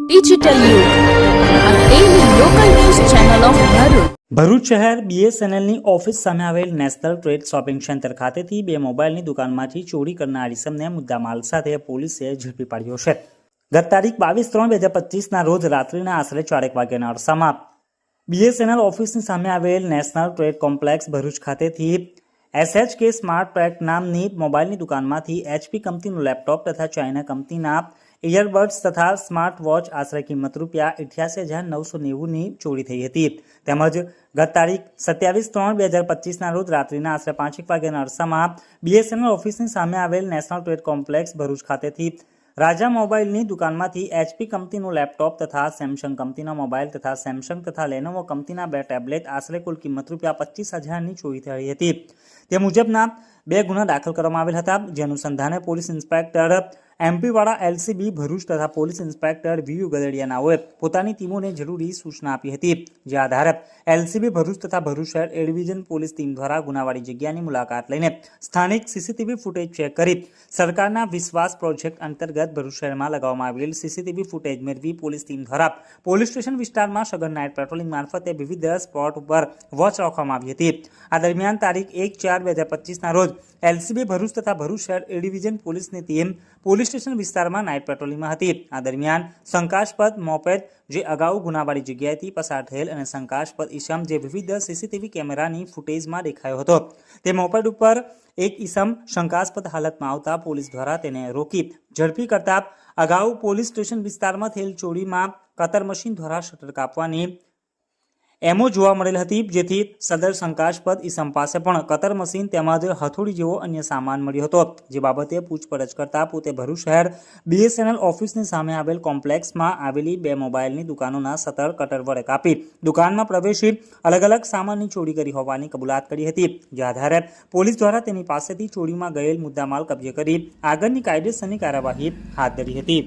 Digital યુગ આ daily local news channel of Bharuch. Bharuch શહેર BSNLની ઓફિસ સામે આવેલ નેશનલ ટ્રેડ શોપિંગ સેન્ટર ખાતેથી બે મોબાઈલની દુકાનમાંથી ચોરી કરનાર ઇસમને મુદ્દામાલ સાથે પોલીસે ઝડપી પાડ્યો છે. ગત તારીખ 22/3/2025ના રોજ રાત્રિના આશરે 4 વાગ્યાના અરસામાં BSNL ઓફિસની સામે આવેલ નેશનલ ટ્રેડ કોમ્પ્લેક્સ ભરૂચ ખાતેથી SHK સ્માર્ટ પેક નામની મોબાઈલની દુકાનમાંથી HP કંપનીનું લેપટોપ તથા ચાઇના કંપનીના ઇયરબડ્સ તથા સ્માર્ટ વોચ આશરે કિંમત ₹88,990ની ચોરી થઈ હતી. તેમજ ગત તારીખ 27/3/2025ના રોજ રાત્રિના આશરે 5 વાગ્યાના અરસામાં BSNL ઓફિસની સામે આવેલ નેશનલ ટ્રેડ કોમ્પ્લેક્સ ભરૂચ ખાતેથી રાજા મોબાઈલની દુકાનમાંથી HP કંપનીનું લેપટોપ તથા સેમસંગ કંપનીના મોબાઈલ તથા સેમસંગ તથા લેનોવો કંપનીના બે ટેબ્લેટ આશરે કુલ કિંમત ₹25,000ની ચોરી થઈ હતી. તે મુજબના બે ગુના દાખલ કરવામાં આવેલ હતા. જે અનુસંધાને પોલીસ ઇન્સ્પેક્ટર MP વાળા LCB ભરૂચ તથા પોલીસ ઇન્સ્પેક્ટર VU ગદડિયા નાઓએ પોતાની ટીમોને જરૂરી સૂચના આપી હતી. જે આધારે LCB ભરૂચ તથા ભરૂચ શહેર A ડિવિઝન પોલીસ ટીમ દ્વારા ગુનાવાળી જગ્યાની મુલાકાત લઈને સ્થાનિક CCTV ફૂટેજ ચેક કરી સરકારના વિશ્વાસ પ્રોજેક્ટ અંતર્ગત ભરૂચ શહેરમાં લગાવવામાં આવેલ CCTV ફૂટેજ મેળવી પોલીસ ટીમ દ્વારા પોલીસ સ્ટેશન વિસ્તારમાં સઘન નાઇટ પેટ્રોલિંગ મારફતે વિવિધ સ્પોટ ઉપર વોચ રાખવામાં આવી હતી. આ દરમિયાન તારીખ 1/4/2025ના રોજ LCB ભરૂચ તથા ભરૂચ શહેર A ડિવિઝન પોલીસની ટીમ પોલીસ સ્ટેશન વિસ્તારમાં નાઇટ પેટ્રોલિંગમાં હતી. આ દરમિયાન શંકાસ્પદ મોપેડ જે અગાઉ ગુનાવાળી જગ્યાએથી પસાર થયેલ અને શંકાસ્પદ ઈસમ જે વિવિધ CCTV કેમેરાની ફૂટેજમાં દેખાયો હતો. તે મોપેડ ઉપર એક ઈસમ શંકાસ્પદ હાલતમાં આવતા પોલીસ દ્વારા તેને રોકી ઝડપી કરતા અગાઉ પોલીસ સ્ટેશન વિસ્તારમાં થયેલ ચોરીમાં કતર મશીન દ્વારા શટર કાપવાની એમો જોવા મળેલ હતી. જેથી સદર શંકાસ્પદ ઈસમ પાસે પણ કતર મશીન તેમજ હથોડી જેવો અન્ય સામાન મળ્યો હતો. જે બાબતે પૂછપરછ કરતા પોતે ભરૂચ શહેર BSNL ઓફિસની સામે આવેલ કોમ્પ્લેક્સમાં આવેલી બે મોબાઈલની દુકાનોના શટર કટર વડે કાપી દુકાનમાં પ્રવેશી અલગ અલગ સામાનની ચોરી કરી હોવાની કબૂલાત કરી હતી. જે આધારે પોલીસ દ્વારા તેની પાસેથી ચોરીમાં ગયેલ મુદ્દામાલ કબજે કરી આગળની કાયદેસરની કાર્યવાહી હાથ ધરી હતી.